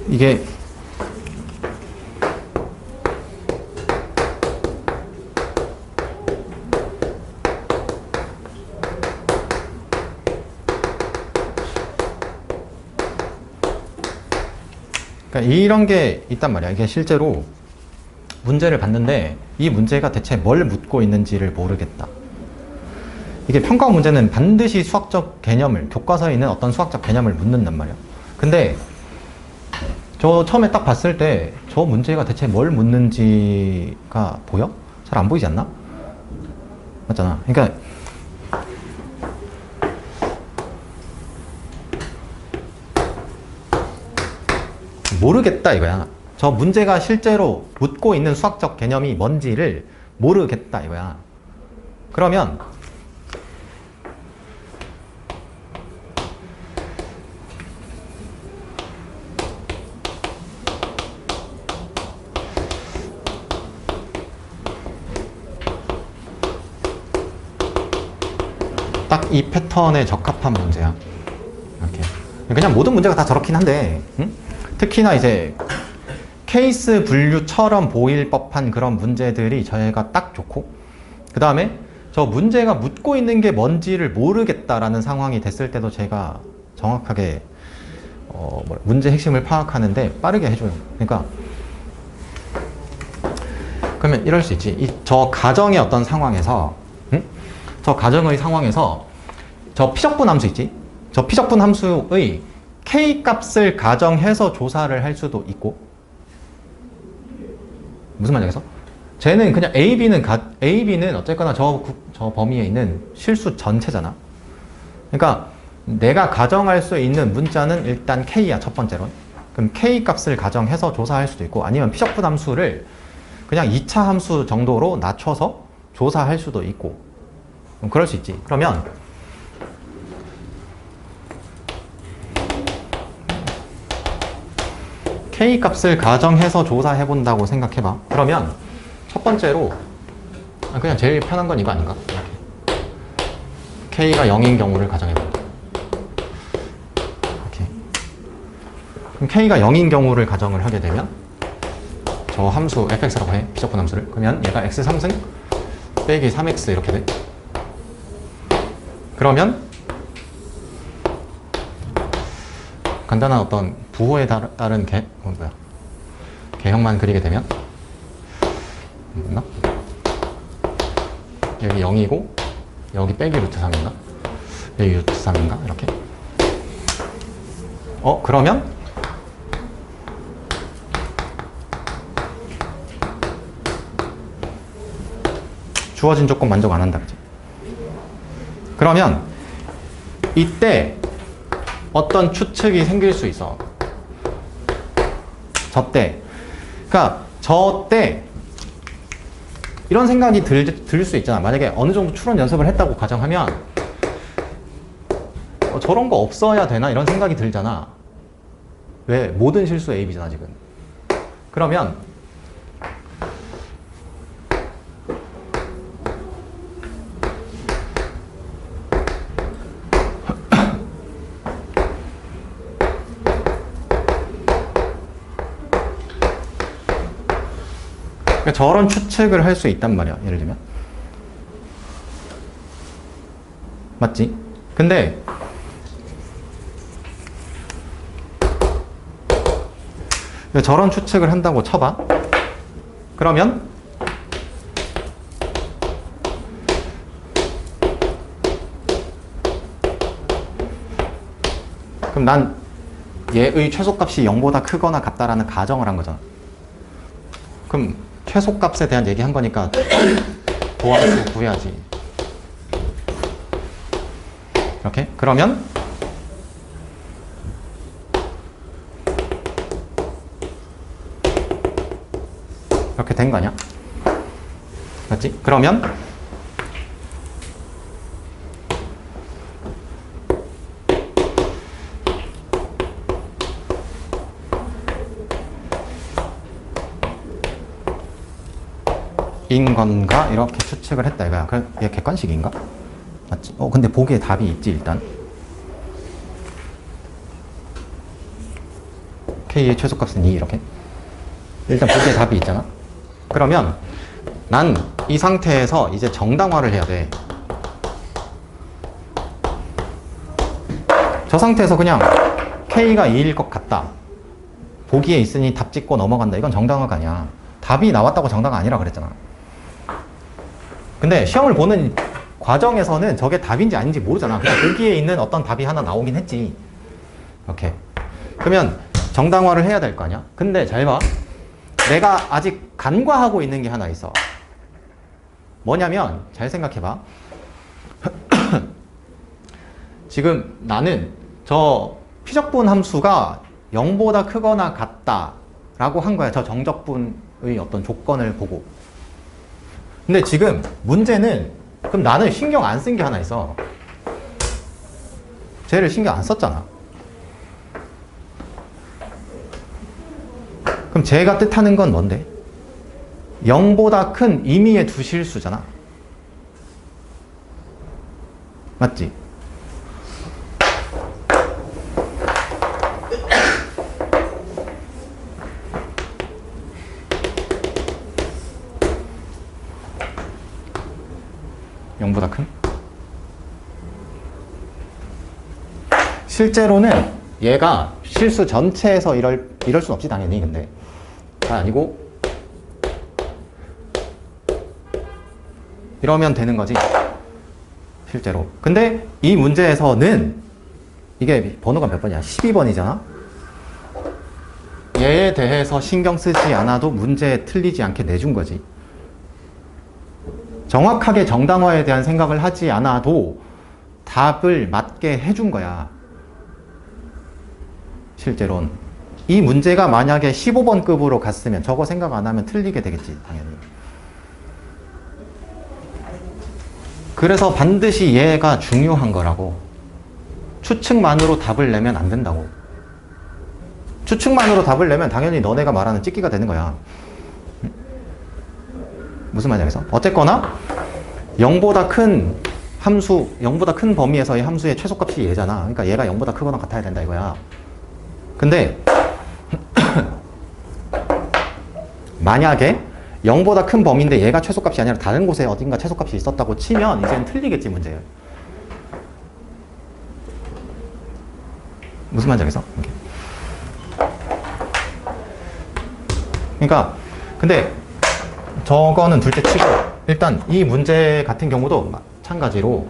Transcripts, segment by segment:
이게 그러니까 이런 게 있단 말이야. 이게 실제로 문제를 봤는데 이 문제가 대체 뭘 묻고 있는지를 모르겠다. 이게 평가 문제는 반드시 수학적 개념을, 교과서에 있는 어떤 수학적 개념을 묻는단 말이야. 근데 저 처음에 딱 봤을 때 저 문제가 대체 뭘 묻는지가 보여? 잘 안 보이지 않나? 맞잖아. 그러니까 모르겠다 이거야. 저 문제가 실제로 묻고 있는 수학적 개념이 뭔지를 모르겠다 이거야. 그러면 딱 이 패턴에 적합한 문제야. 이렇게. 그냥 모든 문제가 다 저렇긴 한데, 응? 특히나 이제 케이스 분류처럼 보일 법한 그런 문제들이 저희가 딱 좋고, 그 다음에 저 문제가 묻고 있는 게 뭔지를 모르겠다라는 상황이 됐을 때도 제가 정확하게 문제 핵심을 파악하는데 빠르게 해줘요. 그러니까 그러면 이럴 수 있지. 저 가정의 어떤 상황에서, 응? 저 가정의 상황에서 저 피적분 함수 있지? 저 피적분 함수의 K 값을 가정해서 조사를 할 수도 있고, 무슨 말이겠어? 쟤는 그냥 AB는 어쨌거나 저 범위에 있는 실수 전체잖아. 그러니까 내가 가정할 수 있는 문자는 일단 K야, 첫 번째로. 그럼 K 값을 가정해서 조사할 수도 있고, 아니면 피적분 함수를 그냥 2차 함수 정도로 낮춰서 조사할 수도 있고, 그럴 수 있지. 그러면 K 값을 가정해서 조사해 본다고 생각해봐. 그러면 첫 번째로 그냥 제일 편한 건 이거 아닌가? 이렇게. K가 0인 경우를 가정해본다. 이렇게. 그럼 K가 0인 경우를 가정을 하게 되면 저 함수 fx라고 해. 피적분 함수를. 그러면 얘가 x 3승 빼기 3x 이렇게 돼. 그러면 간단한 어떤 부호에 따른 개형만 그리게 되면 맞나? 여기 0이고 여기 빼기 루트 3인가? 여기 루트 3인가? 이렇게. 그러면 주어진 조건 만족 안 한다, 그치? 그러면 이때 어떤 추측이 생길 수 있어. 저때. 그러니까 저때 이런 생각이 들 수 있잖아. 만약에 어느 정도 추론 연습을 했다고 가정하면 저런 거 없어야 되나? 이런 생각이 들잖아. 왜? 모든 실수 A, B잖아, 지금. 그러면 그러니까 저런 추측을 할 수 있단 말이야. 예를 들면. 맞지? 근데 저런 추측을 한다고 쳐봐. 그러면 그럼 난 얘의 최소값이 0보다 크거나 같다라는 가정을 한 거잖아. 그럼 최소값에 대한 얘기 한 거니까 도함수 구해야지. 이렇게? 그러면 이렇게 된 거 아니야? 맞지? 그러면 인 건가? 이렇게 추측을 했다 이거야. 얘 객관식인가? 맞지? 근데 보기에 답이 있지 일단. K의 최소값은 2 이렇게. 일단 보기에 답이 있잖아. 그러면 난 이 상태에서 이제 정당화를 해야 돼. 저 상태에서 그냥 K가 2일 것 같다. 보기에 있으니 답 찍고 넘어간다. 이건 정당화가 아니야. 답이 나왔다고 정당화 아니라 그랬잖아. 근데 시험을 보는 과정에서는 저게 답인지 아닌지 모르잖아. 그냥 보기에 있는 어떤 답이 하나 나오긴 했지. 이렇게. 그러면 정당화를 해야 될 거 아니야? 근데 잘 봐. 내가 아직 간과하고 있는 게 하나 있어. 뭐냐면 잘 생각해봐. 지금 나는 저 피적분 함수가 0보다 크거나 같다 라고 한 거야. 저 정적분의 어떤 조건을 보고. 근데 지금 문제는 그럼 나는 신경 안 쓴 게 하나 있어. 쟤를 신경 안 썼잖아. 그럼 쟤가 뜻하는 건 뭔데? 0보다 큰 임의의 두 실수잖아. 맞지? (0보다) 큰? 실제로는 얘가 실수 전체에서 이럴 순 없지 당연히. 근데 아니고 이러면 되는 거지 실제로. 근데 이 문제에서는 이게 번호가 몇 번이야? 12번이잖아. 얘에 대해서 신경 쓰지 않아도 문제에 틀리지 않게 내준 거지. 정확하게 정당화에 대한 생각을 하지 않아도 답을 맞게 해준 거야. 실제로는. 이 문제가 만약에 15번 급으로 갔으면 저거 생각 안 하면 틀리게 되겠지 당연히. 그래서 반드시 얘가 중요한 거라고. 추측만으로 답을 내면 안 된다고. 추측만으로 답을 내면 당연히 너네가 말하는 찍기가 되는 거야. 무슨 말이야 그래서? 어쨌거나 0보다 큰 함수, 0보다 큰 범위에서의 함수의 최소값이 얘잖아. 그러니까 얘가 0보다 크거나 같아야 된다 이거야. 근데 만약에 0보다 큰 범위인데 얘가 최소값이 아니라 다른 곳에 어딘가 최소값이 있었다고 치면 이제는 틀리겠지 문제예요. 무슨 말인지 알겠어? 그러니까 근데 저거는 둘째 치고 일단 이 문제 같은 경우도 마찬가지로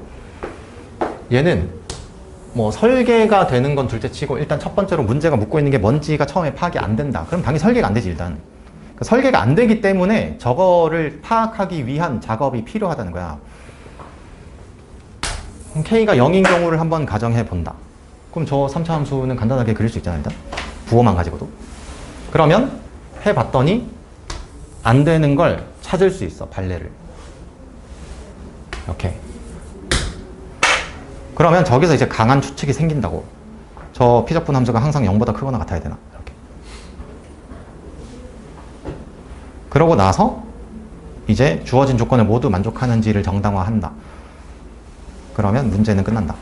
얘는 뭐 설계가 되는 건 둘째 치고 일단 첫 번째로 문제가 묻고 있는 게 뭔지가 처음에 파악이 안 된다. 그럼 당연히 설계가 안 되지 일단. 설계가 안 되기 때문에 저거를 파악하기 위한 작업이 필요하다는 거야. K가 0인 경우를 한번 가정해 본다. 그럼 저 3차 함수는 간단하게 그릴 수 있잖아 일단. 부호만 가지고도. 그러면 해봤더니 안 되는 걸 찾을 수 있어. 발레를. 이렇게. 그러면 저기서 이제 강한 추측이 생긴다고. 저 피적분 함수가 항상 0보다 크거나 같아야 되나? 이렇게. 그러고 나서 이제 주어진 조건을 모두 만족하는지를 정당화한다. 그러면 문제는 끝난다.